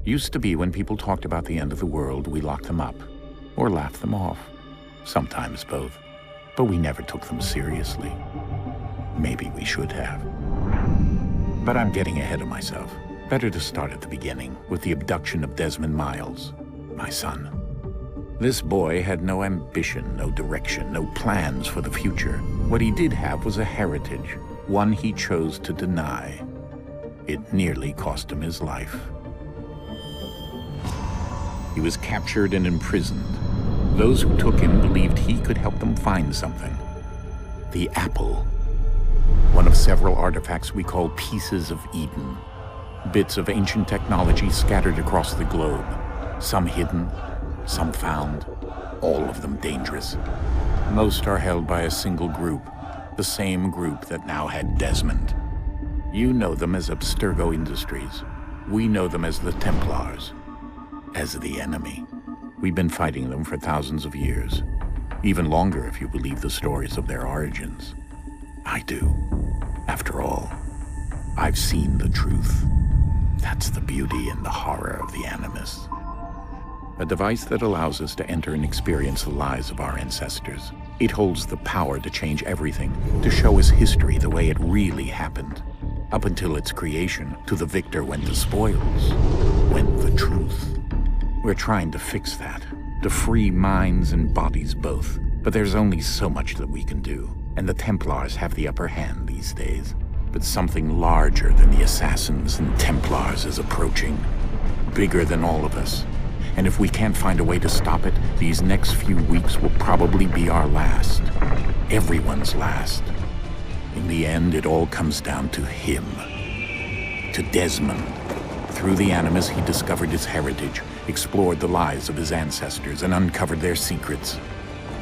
Used to be when people talked about the end of the world, we locked them up, or laughed them off. Sometimes both. But we never took them seriously. Maybe we should have. But I'm getting ahead of myself. Better to start at the beginning, with the abduction of Desmond Miles, my son. This boy had no ambition, no direction, no plans for the future. What he did have was a heritage, one he chose to deny. It nearly cost him his life. He was captured and imprisoned. Those who took him believed he could help them find something. The apple. One of several artifacts we call pieces of Eden. Bits of ancient technology scattered across the globe. Some hidden, some found, all of them dangerous. Most are held by a single group, the same group that now had Desmond. You know them as Abstergo Industries. We know them as the Templars, as the enemy. We've been fighting them for thousands of years, even longer if you believe the stories of their origins. I do. After all, I've seen the truth. That's the beauty and the horror of the Animus. A device that allows us to enter and experience the lives of our ancestors. It holds the power to change everything, to show us history the way it really happened. Up until its creation, to the victor went the spoils, went the truth. We're trying to fix that, to free minds and bodies both. But there's only so much that we can do, and the Templars have the upper hand these days. But something larger than the Assassins and Templars is approaching, bigger than all of us. And if we can't find a way to stop it, these next few weeks will probably be our last. Everyone's last. In the end, it all comes down to him. To Desmond. Through the Animus, he discovered his heritage, explored the lives of his ancestors, and uncovered their secrets.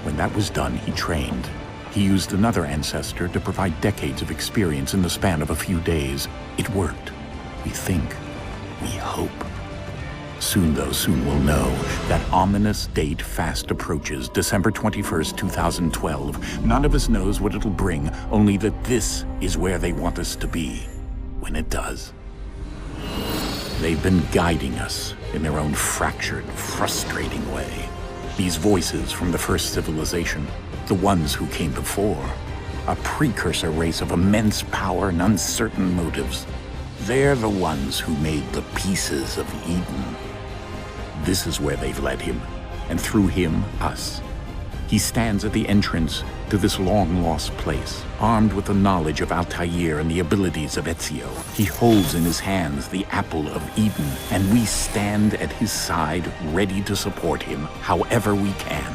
When that was done, he trained. He used another ancestor to provide decades of experience in the span of a few days. It worked. We think. We hope. Soon we'll know. That ominous date fast approaches, December 21st, 2012. None of us knows what it'll bring, only that this is where they want us to be, when it does. They've been guiding us in their own fractured, frustrating way. These voices from the first civilization, the ones who came before, a precursor race of immense power and uncertain motives. They're the ones who made the pieces of Eden. This is where they've led him, and through him, us. He stands at the entrance to this long-lost place, armed with the knowledge of Altair and the abilities of Ezio. He holds in his hands the apple of Eden, and we stand at his side, ready to support him however we can.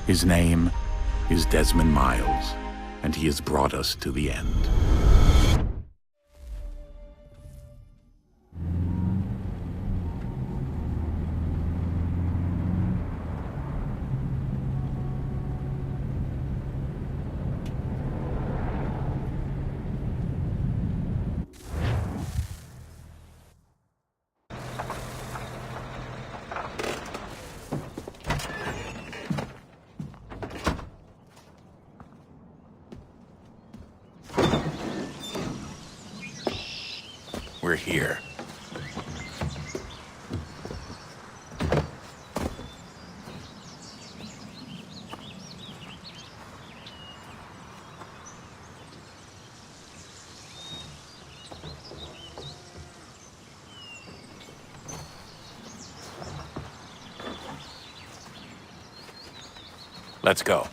His name is Desmond Miles, and he has brought us to the end. We're here. Let's go.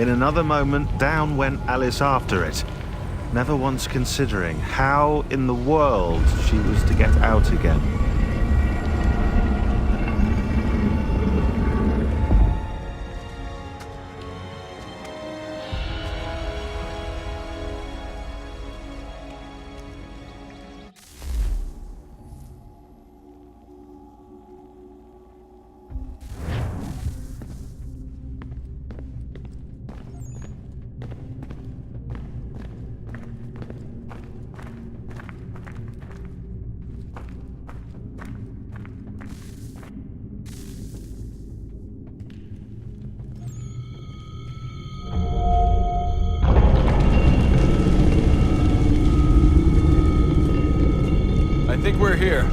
In another moment, down went Alice after it, never once considering how in the world she was to get out again. I think we're here.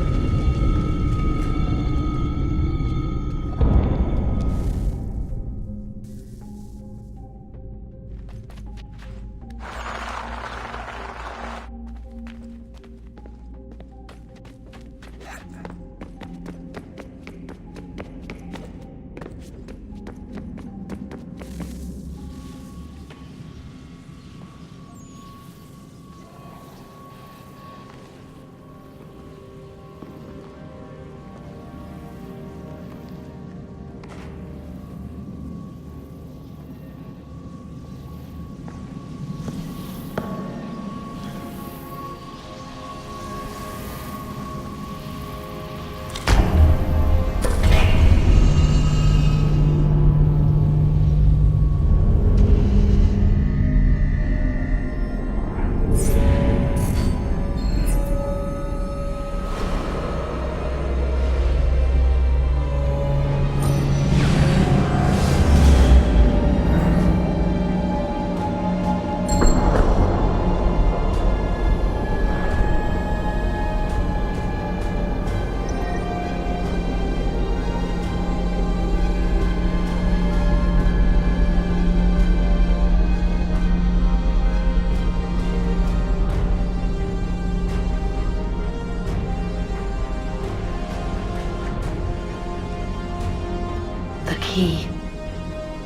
Key.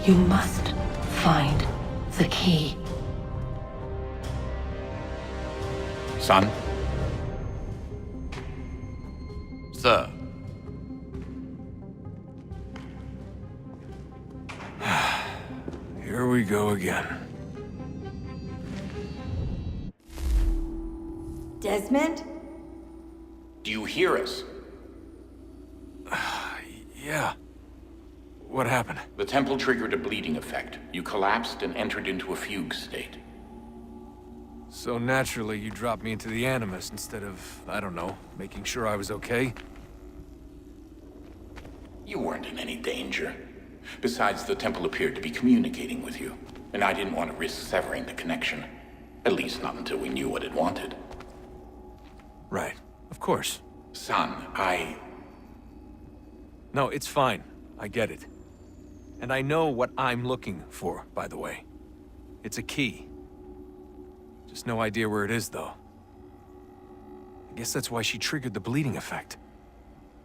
You must find the key. Son? Sir. Here we go again. Desmond? Do you hear us? Yeah. What happened? The temple triggered a bleeding effect. You collapsed and entered into a fugue state. So naturally, you dropped me into the Animus instead of, I don't know, making sure I was okay? You weren't in any danger. Besides, the temple appeared to be communicating with you, and I didn't want to risk severing the connection. At least not until we knew what it wanted. Right. Of course. Son, No, it's fine. I get it. And I know what I'm looking for, by the way. It's a key. Just no idea where it is, though. I guess that's why she triggered the bleeding effect.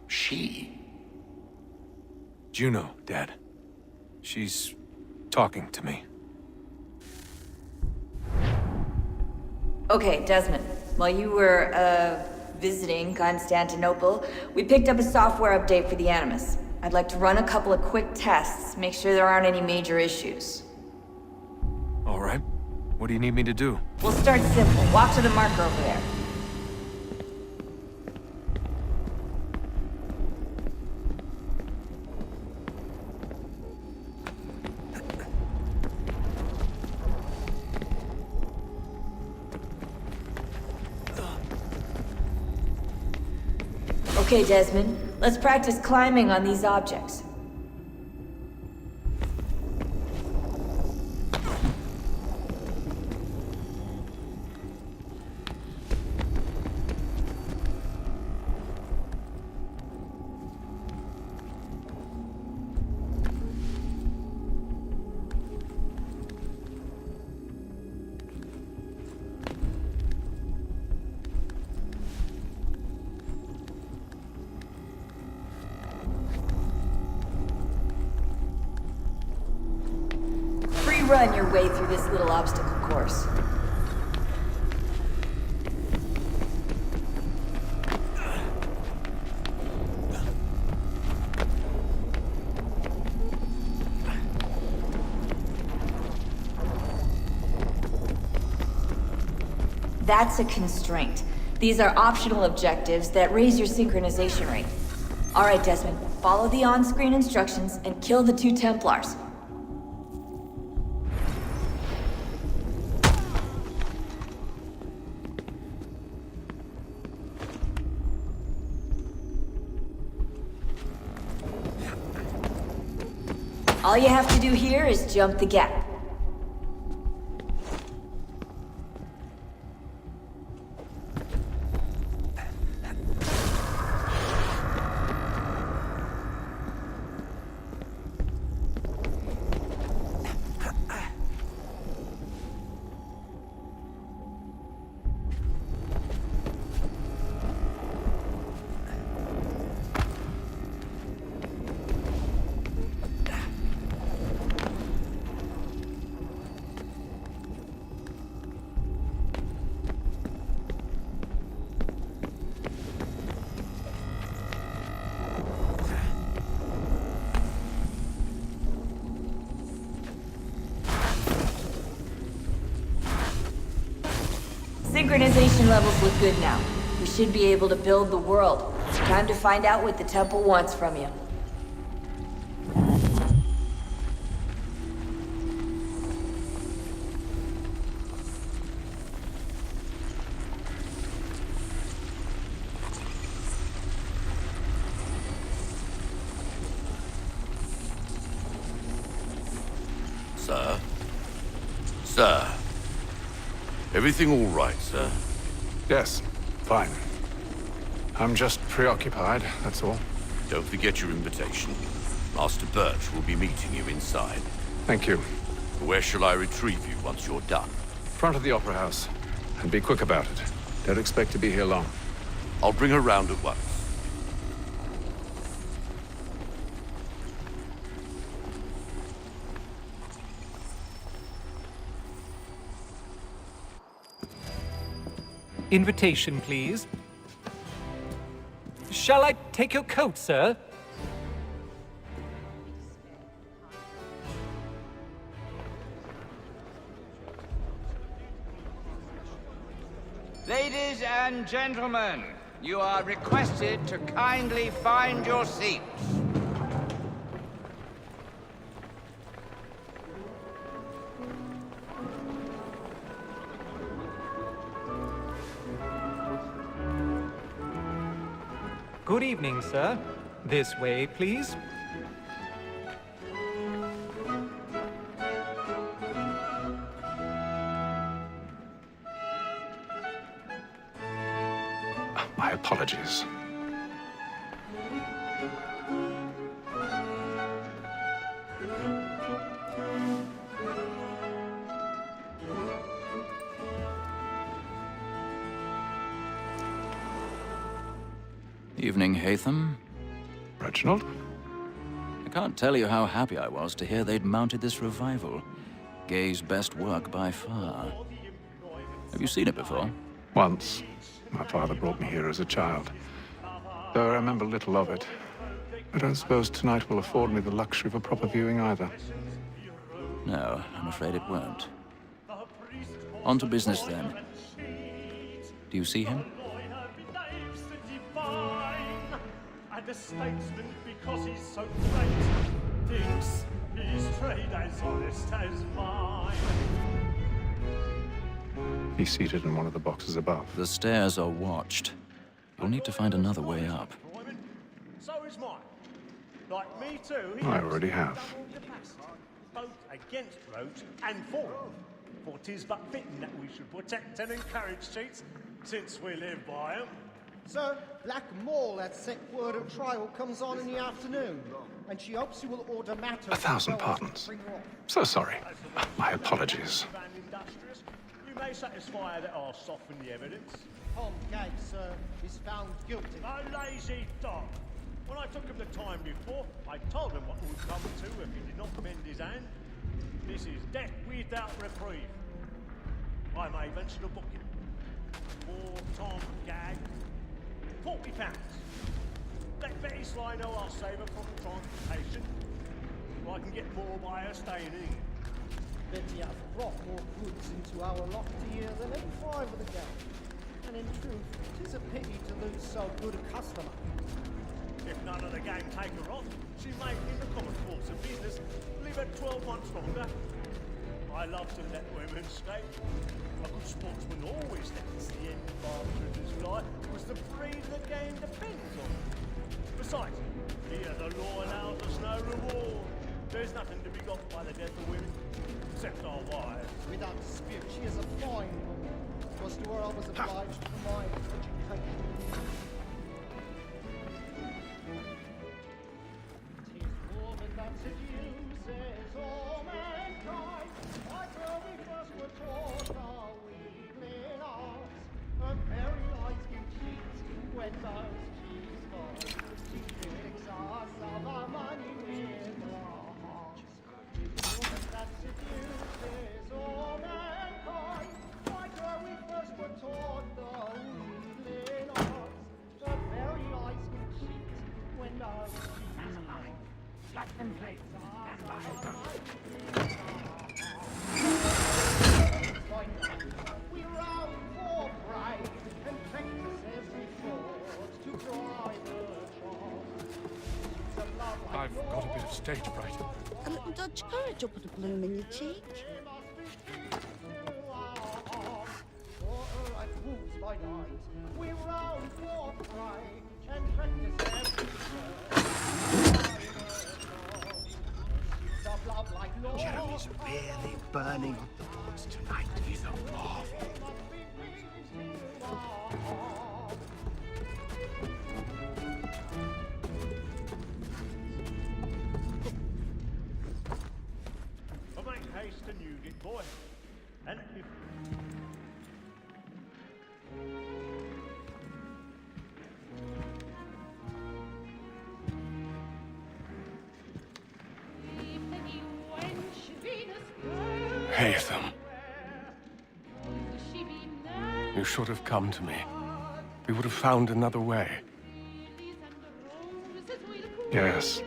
She? Juno, Dad. She's talking to me. Okay, Desmond. While you were, visiting Constantinople, we picked up a software update for the Animus. I'd like to run a couple of quick tests, make sure there aren't any major issues. All right. What do you need me to do? We'll start simple. Walk to the marker over there. Okay, Desmond. Let's practice climbing on these objects. run your way through this little obstacle course. That's a constraint. These are optional objectives that raise your synchronization rate. All right, Desmond, follow the on-screen instructions and kill the 2 Templars. All you have to do here is jump the gap. Synchronization levels look good now. We should be able to build the world. Time to find out what the temple wants from you. Sir? Sir? Everything all right, sir? Yes, fine. I'm just preoccupied, that's all. Don't forget your invitation. Master Birch will be meeting you inside. Thank you. Where shall I retrieve you once you're done? Front of the Opera House. And be quick about it. Don't expect to be here long. I'll bring her round at once. Invitation, please. Shall I take your coat, sir? Ladies and gentlemen, you are requested to kindly find your seats. Good evening, sir. This way, please. My apologies. Evening, Hatham. Reginald? I can't tell you how happy I was to hear they'd mounted this revival. Gay's best work by far. Have you seen it before? Once. My father brought me here as a child. Though I remember little of it. I don't suppose tonight will afford me the luxury of a proper viewing either. No, I'm afraid it won't. On to business, then. Do you see him? And a statesman because he's so great thinks his trade as honest as mine. He's seated in one of the boxes above. The stairs are watched. You'll need to find another way up. So is mine. Like me too. I already have. Both against roads and for them. For 'tis but fitting that we should protect and encourage cheats, since we live by 'em. Sir, Black Mall had set word of trial comes on in the afternoon, and she hopes you will order matters. 1,000 pardons. So sorry. My apologies. You may satisfy that I'll soften the evidence. Tom Gay, sir, is found guilty. A lazy dog. When I took him the time before, I told him what would come to if he did not mend his hand. This is death without reprieve. I may venture to book him. For Tom Gag, £40. Let Betty Sly know I'll save her from transportation. Or I can get more by her staying in. Betty has brought more goods into our loft here than any five of the gang. And in truth, 'tis a pity to lose so good a customer. If none of the gang take her on, she may, in the common course of business, live at 12 months longer. I love to let women escape. A good sportsman always lets the end of his life, because the breed the game depends on. Besides, here the law allows us no reward. There's nothing to be got by the death of women, except our wives. Without dispute, she is a fine woman. Was to her I was obliged for my education. 'Tis woman that seduces all mankind. Like her we first were taught our weakling arts. Her very eyes give cheat when those cheats fall. She tricks us of our money with her hearts. 'Tis woman that seduces all mankind. Like her we first were taught the weakling arts. Her very eyes give cheat when those cheats fall. Let them play. We round for pride and practice every fraud to drive the charm. I've got a bit of stage fright. A little Dutch courage will put a bloom in your cheek. We round for pride and practice every fraud. Jeremy's really burning up the boards tonight. He's a marvel. But make haste and you get boy. And if... Haytham. You should have come to me. We would have found another way. Yes.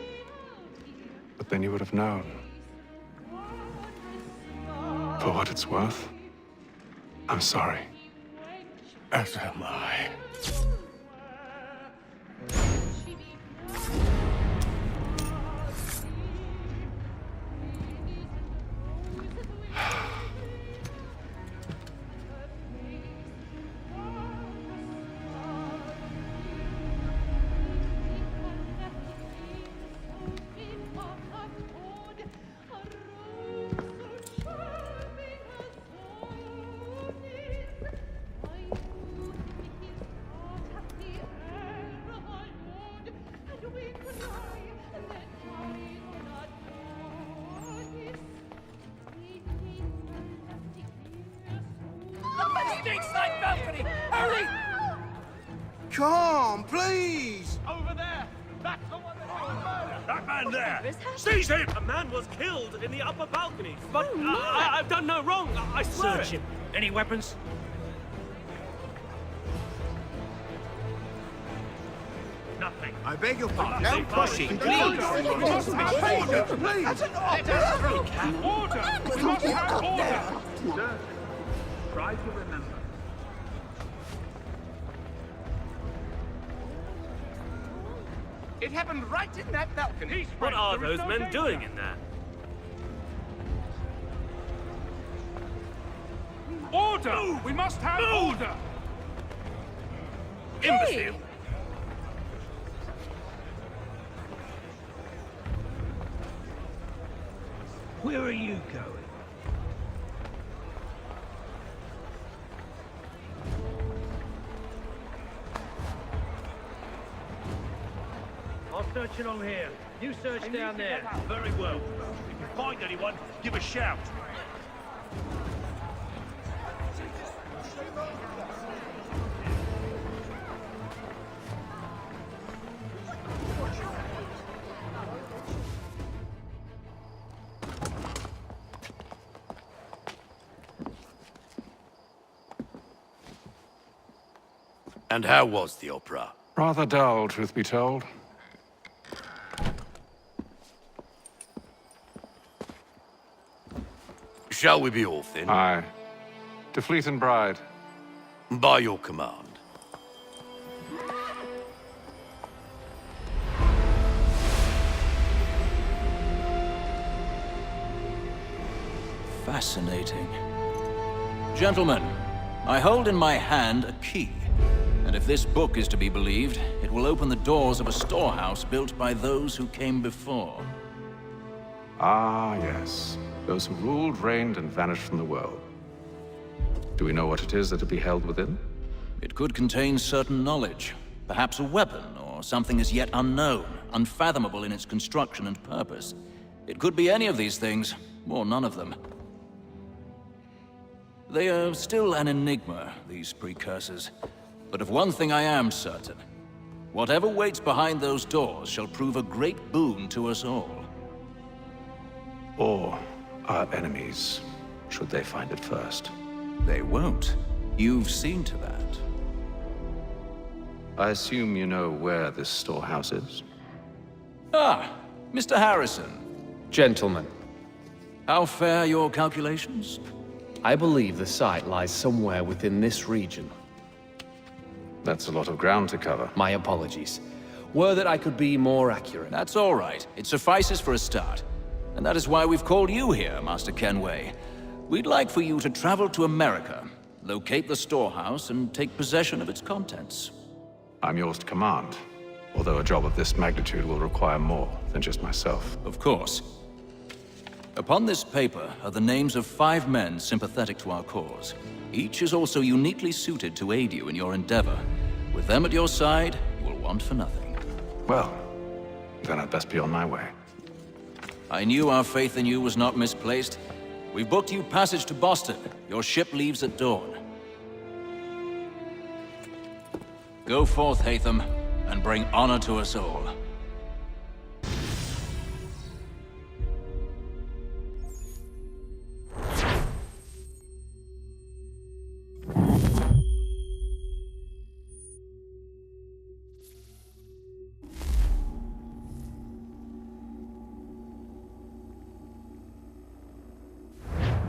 But then you would have known. For what it's worth, I'm sorry. As am I. Hurry! Come, please! Over there! That's the one that... That man there! Seize him! A man was killed in the upper balcony. But I've done no wrong. I swear Search him. Any weapons? Nothing. I beg your pardon. No pushing, Please. please! Please! That's an order! Order! We must have order! Sir, try to remember. It happened right in that balcony. What are those men doing in there? Order! We must have order! Imbecile! Where are you going? I'll search along here. You search down there. Very well. If you find anyone, give a shout. And how was the opera? Rather dull, truth be told. Shall we be off then? Aye. To Fleet and Bride. By your command. Fascinating. Gentlemen, I hold in my hand a key. And if this book is to be believed, it will open the doors of a storehouse built by those who came before. Ah, yes. Those who ruled, reigned, and vanished from the world. Do we know what it is that will be held within? It could contain certain knowledge. Perhaps a weapon, or something as yet unknown, unfathomable in its construction and purpose. It could be any of these things, or none of them. They are still an enigma, these precursors. But of one thing I am certain. Whatever waits behind those doors shall prove a great boon to us all. Or our enemies, should they find it first. They won't. You've seen to that. I assume you know where this storehouse is? Ah, Mr. Harrison. Gentlemen, How fare your calculations? I believe the site lies somewhere within this region. That's a lot of ground to cover. My apologies. Were that I could be more accurate. That's all right. It suffices for a start. And that is why we've called you here, Master Kenway. We'd like for you to travel to America, locate the storehouse, and take possession of its contents. I'm yours to command, although a job of this magnitude will require more than just myself. Of course. Upon this paper are the names of 5 men sympathetic to our cause. Each is also uniquely suited to aid you in your endeavor. With them at your side, you will want for nothing. Well, then I'd best be on my way. I knew our faith in you was not misplaced. We've booked you passage to Boston. Your ship leaves at dawn. Go forth, Hatham, and bring honor to us all.